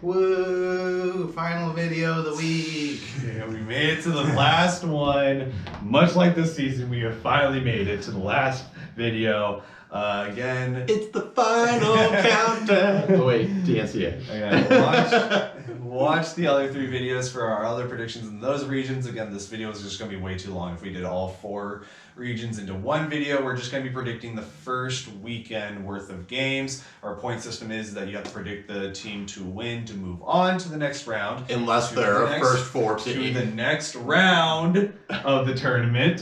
Woo! Final video of the week. Yeah, we made it to the last one. Much like this season, we have finally made it to the last video. Again, It's the final countdown. Oh wait, DNCA. Watch the other 3 videos for our other predictions in those regions. Again, this video is just going to be way too long if we did all 4 regions into one video. We're just going to be predicting the first weekend worth of games. Our point system is that you have to predict the team to win to move on to the next round. Unless they're a first 4 to team. the next round of the tournament.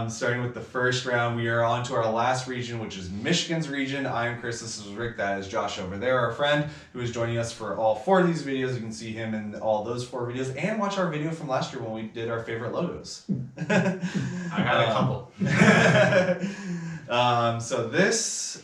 Starting with the first round, we are on to our last region, which is Michigan's region. I'm Chris, this is Rick, that is Josh over there, our friend, who is joining us for all 4 of these videos. You can see him in all those 4 videos and watch our video from last year when we did our favorite logos. I had a couple. So this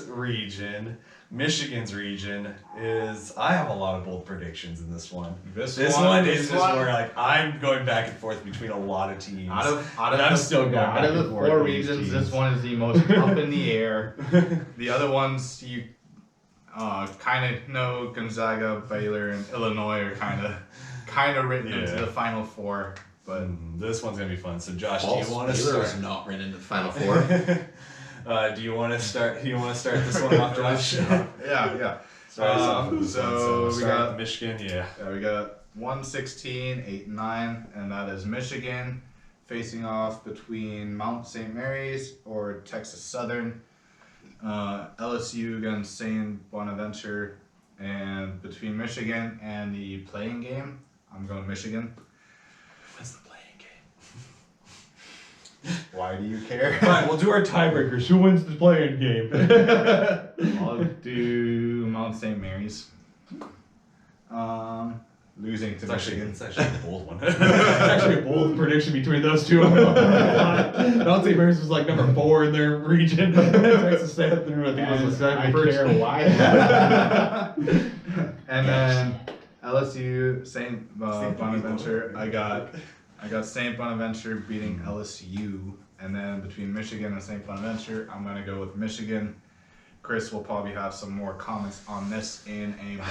region, Michigan's region, is, I have a lot of bold predictions in this one. This one is just where like I'm going back and forth between a lot of teams. Out of the 4 regions, this one is the most up in the air. The other ones you kind of know, Gonzaga, Baylor, and Illinois are kind of written into the Final 4. But this one's gonna be fun. So Josh, do you want to Baylor start? is not written into the Final 4. Do you want to start? You want to start this one off, Josh? yeah. So we got Michigan. Yeah. we got 1-16, 8-9, and that is Michigan facing off between Mount St. Mary's or Texas Southern, LSU against St. Bonaventure, and between Michigan and the playing game, I'm going Michigan. What's the playing game? Why do you care? Fine, we'll do our tiebreakers. Who wins the playing game? I'll do Mount St. Mary's. Losing to Michigan. It's actually a bold one. It's actually a bold prediction between those two. Mount St. Mary's was like number 4 in their region. Texas Southern, I think, was the I first. care why. And then LSU, St. Bonaventure. I got St. Bonaventure beating LSU, and then between Michigan and St. Bonaventure, I'm gonna go with Michigan. Chris will probably have some more comments on this in a moment.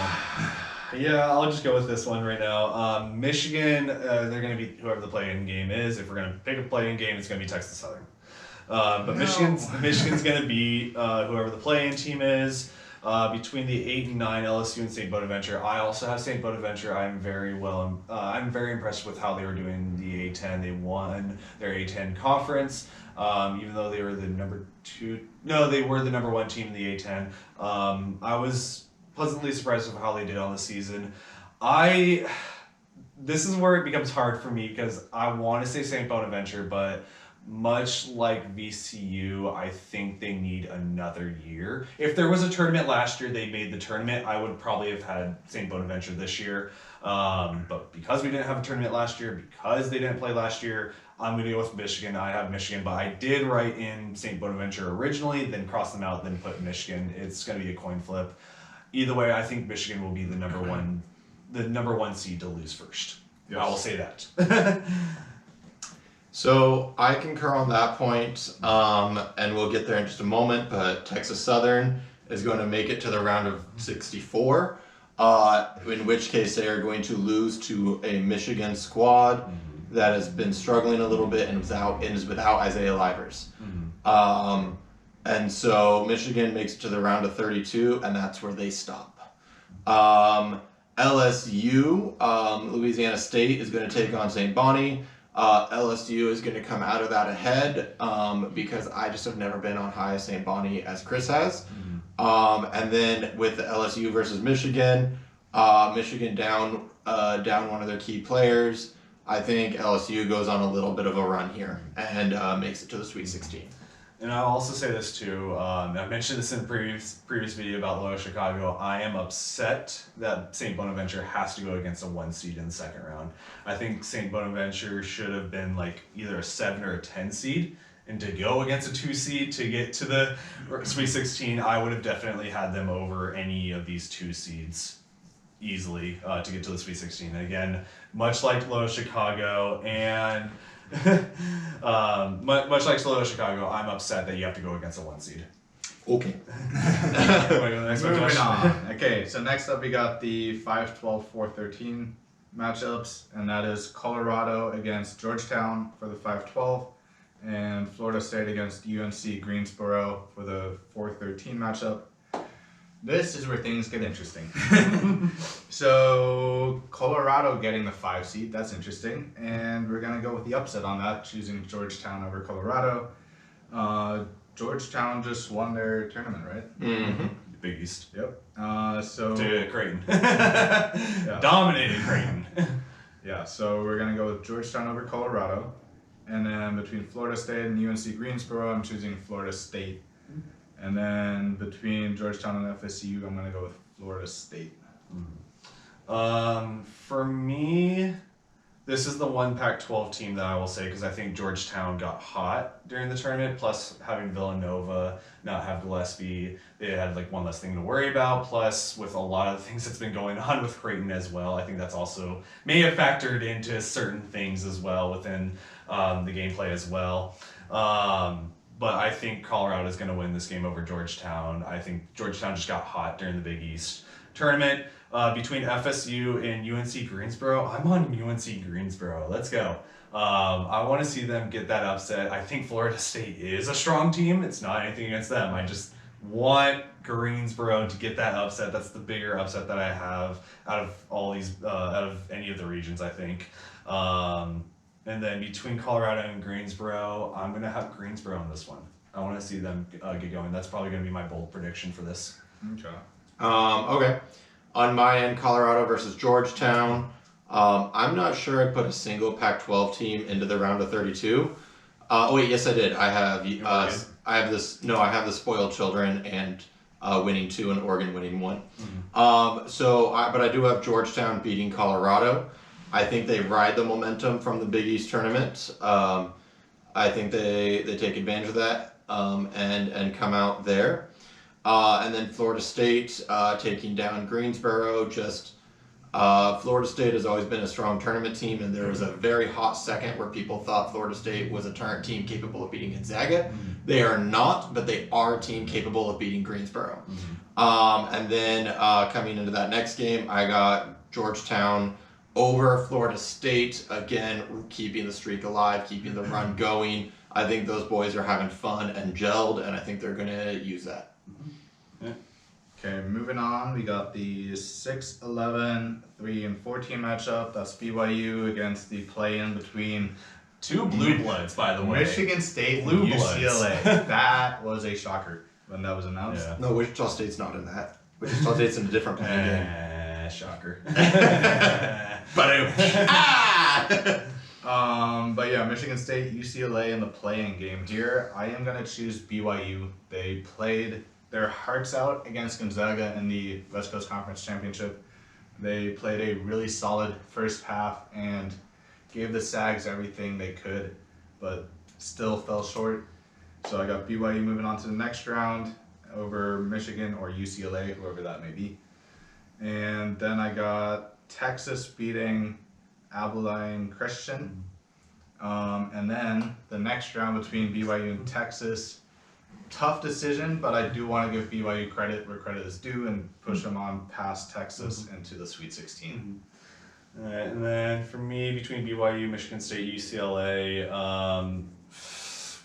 Yeah, I'll just go with this one right now. Michigan, they're going to be whoever the play-in game is. If we're going to pick a play-in game, it's going to be Texas Southern. But Michigan's going to be whoever the play-in team is. Between the 8 and 9, LSU and St. Bonaventure. I also have St. Bonaventure. I'm very impressed with how they were doing the A10. They won their A10 conference, even though they were the number 2. No, they were the number 1 team in the A10. I was pleasantly surprised with how they did on the season. This is where it becomes hard for me because I want to say St. Bonaventure, but much like VCU, I think they need another year. If there was a tournament last year, they made the tournament, I would probably have had St. Bonaventure this year. But because we didn't have a tournament last year, because they didn't play last year, I'm going to go with Michigan. I have Michigan, but I did write in St. Bonaventure originally, then cross them out, then put Michigan. It's going to be a coin flip. Either way, I think Michigan will be the number one seed to lose first. Yes. I will say that. So I concur on that point, and we'll get there in just a moment, but Texas Southern is going to make it to the round of 64, in which case they are going to lose to a Michigan squad that has been struggling a little bit and is without Isaiah Livers. And so Michigan makes it to the round of 32, and that's where they stop. LSU, Louisiana State, is going to take on St. Bonnie. LSU is going to come out of that ahead because I just have never been on high St. Bonnie as Chris has. And then with the LSU versus Michigan, Michigan down one of their key players. I think LSU goes on a little bit of a run here and makes it to the Sweet 16. And I'll also say this too, I mentioned this in a previous video about Loyola Chicago. I am upset that St. Bonaventure has to go against a 1 seed in the second round. I think St. Bonaventure should have been like either a 7 or a 10 seed, and to go against a 2 seed to get to the Sweet 16, I would have definitely had them over any of these 2 seeds easily to get to the Sweet 16. And again, much like Loyola Chicago and much like Loyola Chicago, I'm upset that you have to go against a 1 seed. Okay. Moving on. Okay, so next up we got the 5-12, 4-13 matchups, and that is Colorado against Georgetown for the 5-12, and Florida State against UNC Greensboro for the 4-13 matchup. This is where things get interesting. So Colorado getting the 5 seed, that's interesting, and we're gonna go with the upset on that, choosing Georgetown over Colorado. Georgetown just won their tournament, right? Mm-hmm. Big East. Yep. So To Creighton. Yeah. Dominated Creighton. Yeah, so we're gonna go with Georgetown over Colorado, and then between Florida State and UNC Greensboro, I'm choosing Florida State, and then between Georgetown and FSU, I'm gonna go with Florida State. For me, this is the one Pac-12 team that I will say, because I think Georgetown got hot during the tournament, plus having Villanova, not have Gillespie, they had like one less thing to worry about, plus with a lot of the things that's been going on with Creighton as well, I think that's also may have factored into certain things as well within the gameplay as well. But I think Colorado is going to win this game over Georgetown. I think Georgetown just got hot during the Big East tournament. Between FSU and UNC Greensboro, I'm on UNC Greensboro. Let's go. I want to see them get that upset. I think Florida State is a strong team. It's not anything against them. I just want Greensboro to get that upset. That's the bigger upset that I have out of all these, out of any of the regions, I think. And then between Colorado and Greensboro, I'm going to have Greensboro in this one. I want to see them get going. That's probably going to be my bold prediction for this. Okay. Okay. On my end, Colorado versus Georgetown. I'm not sure I'd put a single Pac-12 team into the round of 32. Oh wait, yes I did. I have I have the spoiled children and winning 2 and Oregon winning 1. But I do have Georgetown beating Colorado. I think they ride the momentum from the Big East tournament. I think they take advantage of that and come out there. And then Florida State taking down Greensboro. Florida State has always been a strong tournament team, and there was a very hot second where people thought Florida State was a team capable of beating Gonzaga. They are not, but they are a team capable of beating Greensboro. And then coming into that next game, I got Georgetown over Florida State, again keeping the streak alive, keeping the run going. I think those boys are having fun and gelled, and I think they're going to use that. Okay, moving on, we got the 6-11, 3-14 matchup. That's BYU against the play-in between 2 blue bloods, by the way. Michigan State Blue and bloods. UCLA. That was a shocker when that was announced. Yeah. No, Wichita State's not in that. Wichita State's in a different playing game. Shocker. But yeah, Michigan State, UCLA in the play-in game here. I am going to choose BYU. They played their hearts out against Gonzaga in the West Coast Conference Championship. They played a really solid first half and gave the Sags everything they could, but still fell short. So I got BYU moving on to the next round over Michigan or UCLA, whoever that may be. And then I got Texas beating Abilene Christian. And then the next round between BYU and Texas. Tough decision, but I do want to give BYU credit where credit is due and push them on past Texas into the Sweet 16. Alright, and then for me, between BYU, Michigan State, UCLA,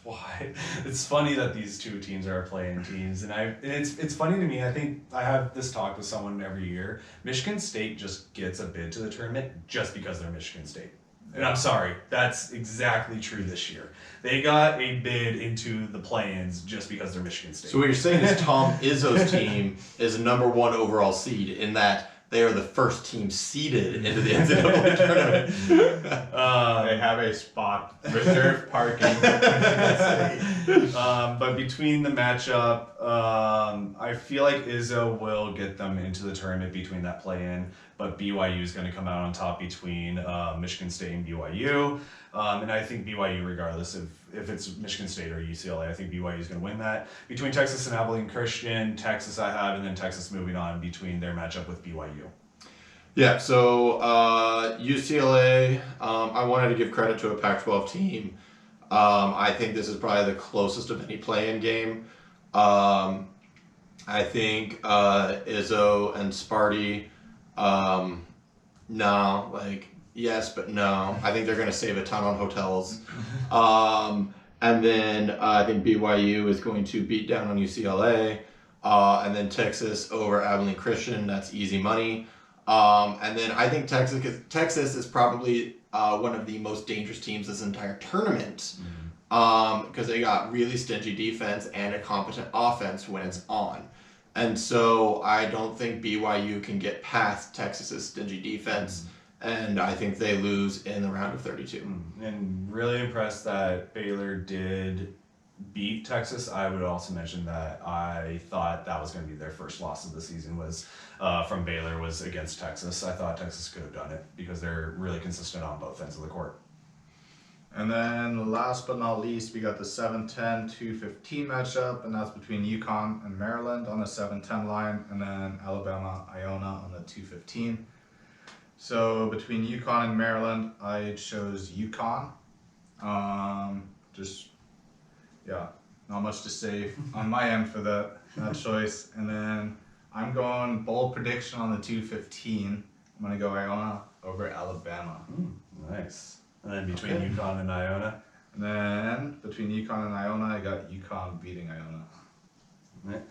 why? It's funny that these 2 teams are playing teams, and it's funny to me. I think I have this talk with someone every year. Michigan State just gets a bid to the tournament just because they're Michigan State. And I'm sorry, that's exactly true this year. They got a bid into the play-ins just because they're Michigan State. So what you're saying is Tom Izzo's team is a #1 overall seed in that they are the first team seeded into the NCAA tournament. They have a spot, reserved parking. But between the matchup, I feel like Izzo will get them into the tournament between that play-in, but BYU is going to come out on top between Michigan State and BYU. And I think BYU, regardless if it's Michigan State or UCLA, I think BYU is going to win that. Between Texas and Abilene Christian, Texas I have, and then Texas moving on between their matchup with BYU. Yeah, so UCLA, I wanted to give credit to a Pac-12 team. I think this is probably the closest of any play-in game. I think Izzo and Sparty, no, like yes, but no. I think they're going to save a ton on hotels. And then I think BYU is going to beat down on UCLA. And then Texas over Abilene Christian. That's easy money. And then I think Texas is probably one of the most dangerous teams this entire tournament. Because they got really stingy defense and a competent offense when it's on. And so I don't think BYU can get past Texas's stingy defense. And I think they lose in the round of 32. And really impressed that Baylor did beat Texas. I would also mention that I thought that was going to be their first loss of the season was from Baylor was against Texas. I thought Texas could have done it because they're really consistent on both ends of the court. And then last but not least, we got the 7-10, 2-15 matchup, and that's between Uconn and Maryland on the 7-10 line, and then Alabama, Iona on the 2-15. So between Uconn and Maryland, I chose Uconn. Not much to say on my end for that choice. And then I'm going bold prediction on the 2-15. I'm going to go Iona over Alabama. Nice. And then between Uconn and Iona? And then between Uconn and Iona, I got Uconn beating Iona. Right.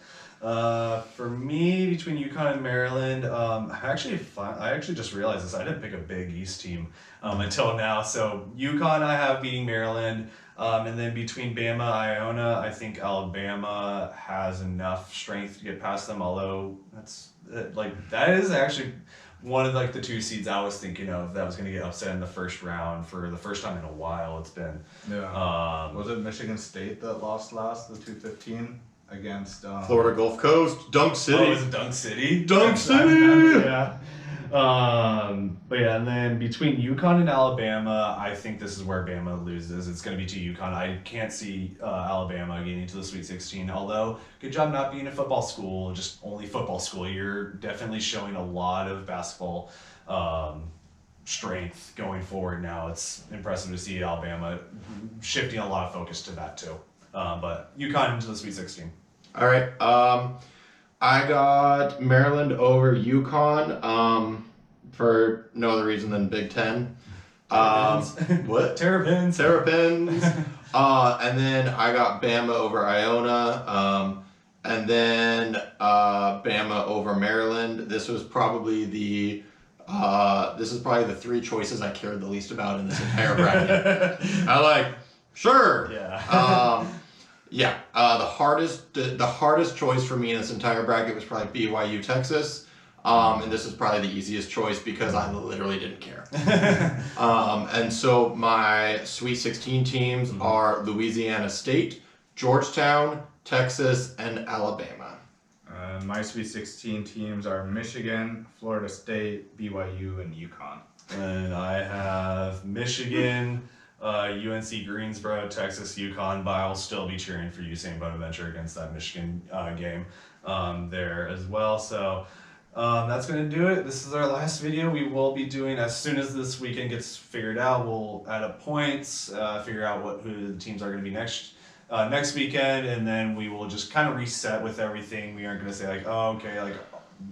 For me, between Uconn and Maryland, I actually just realized this. I didn't pick a Big East team until now. So Uconn I have beating Maryland. And then between Bama, Iona, I think Alabama has enough strength to get past them. Although that is actually one of the two seeds I was thinking of that was going to get upset in the first round for the first time in a while. It's been was it Michigan State that lost last the 2-15 against Florida Gulf Coast, Dunk City. Oh, is it Dunk City? Dunk City. Yeah. But yeah, and then between Uconn and Alabama, I think this is where Bama loses. It's going to be to Uconn. I can't see Alabama getting to the Sweet 16. Although, good job not being a football school, just only football school. You're definitely showing a lot of basketball strength going forward now. It's impressive to see Alabama shifting a lot of focus to that too. But Uconn into the Sweet 16. All right. I got Maryland over Uconn for no other reason than Big Ten. What? Terrapins. Terrapins. And then I got Bama over Iona. And then Bama over Maryland. This was probably the three choices I cared the least about in this entire bracket. Sure. Yeah. The hardest choice for me in this entire bracket was probably BYU Texas. And this is probably the easiest choice because I literally didn't care. And so my Sweet 16 teams are Louisiana State, Georgetown, Texas, and Alabama. My Sweet 16 teams are Michigan, Florida State, BYU, and Uconn. And I have Michigan, UNC Greensboro, Texas, Uconn, but I'll still be cheering for Usain Bonaventure against that Michigan game there as well. So that's going to do it. This is our last video. We will be doing, as soon as this weekend gets figured out, we'll add up points, figure out who the teams are going to be next weekend, and then we will just kind of reset with everything. We aren't going to say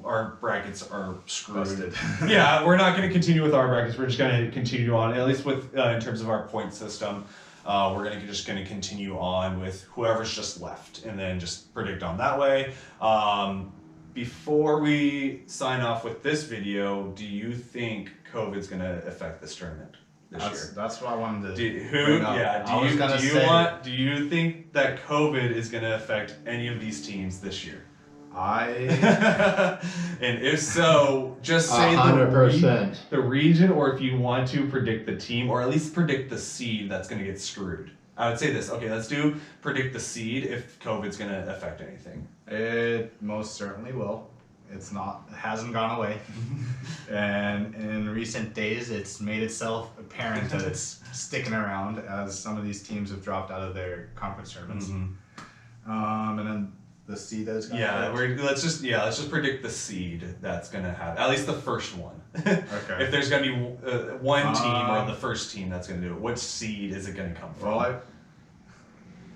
our brackets are screwed. Yeah, we're not going to continue with our brackets. We're just going to continue on, at least with in terms of our point system. We're just going to continue on with whoever's just left, and then just predict on that way. Before we sign off with this video, do you think COVID's going to affect this tournament this year? That's what I wanted to Do you think that COVID is going to affect any of these teams this year? And if so, just say 100%. the region, or if you want to predict the team, or at least predict the seed that's going to get screwed. I would say this. Okay, let's do predict the seed if COVID's going to affect anything. It most certainly will. It hasn't gone away. And in recent days, it's made itself apparent that it's sticking around as some of these teams have dropped out of their conference tournaments. And then the seed that is going to let's just predict the seed that's going to have, at least the first one. Okay. If there's going to be one team or the first team that's going to do it, which seed is it going to come from? Well,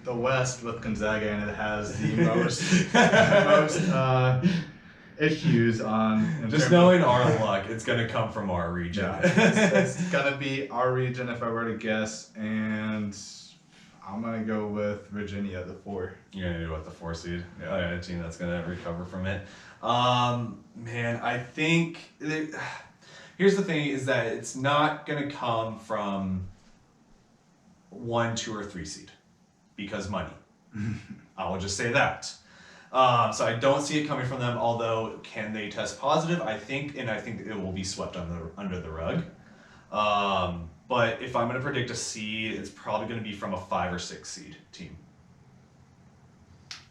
the West with Gonzaga, and it has the most issues on. Just knowing our luck, it's gonna come from our region. Yeah, it's gonna be our region if I were to guess, and I'm gonna go with Virginia at the 4. You're gonna do what, the 4 seed? Yeah, a team that's gonna recover from it. Man, I think here's the thing: is that it's not gonna come from 1, 2, or 3 seed because money. I will just say that. So I don't see it coming from them. Although, can they test positive? I think it will be swept under the rug. But if I'm going to predict a seed, it's probably going to be from a 5 or 6 seed team.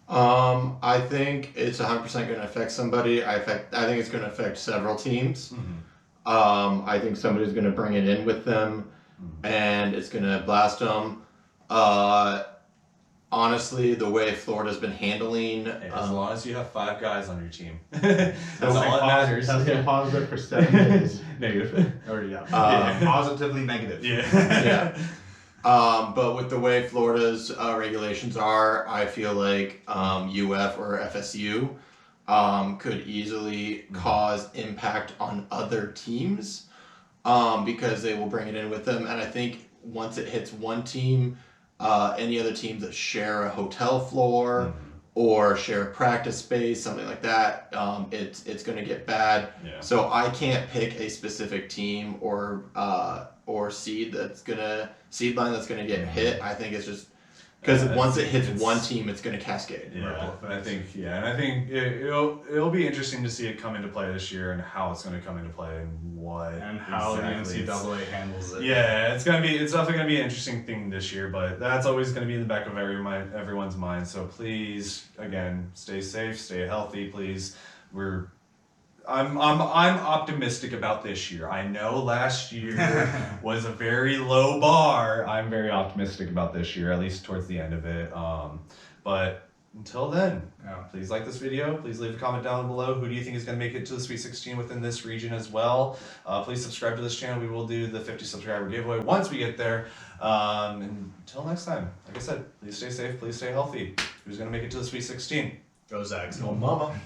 I think it's 100% going to affect somebody. I think it's going to affect several teams. Mm-hmm. I think somebody's going to bring it in with them, and it's going to blast them. Honestly, the way Florida's been handling, As long as you have 5 guys on your team, that's all that matters. Testing positive for 7 days. Negative. Or positively negative. yeah. But with the way Florida's regulations are, I feel like UF or FSU could easily cause impact on other teams because they will bring it in with them. And I think once it hits one team, any other teams that share a hotel floor or share a practice space, something like that, it's going to get bad. Yeah. So I can't pick a specific team or seed line that's gonna get hit. I think it's just because once it hits one team, it's gonna cascade. Yeah, I think it'll be interesting to see it come into play this year and how it's going to come into play and what and how exactly the NCAA handles it. Yeah, it's definitely gonna be an interesting thing this year, but that's always gonna be in the back of everyone's mind. So please, again, stay safe, stay healthy, please. I'm optimistic about this year. I know last year was a very low bar. I'm very optimistic about this year, at least towards the end of it. But until then, please like this video. Please leave a comment down below. Who do you think is going to make it to the Sweet 16 within this region as well? Please subscribe to this channel. We will do the 50 subscriber giveaway once we get there. Until next time, like I said, please stay safe. Please stay healthy. Who's going to make it to the Sweet 16? Go Zags. Go Mama.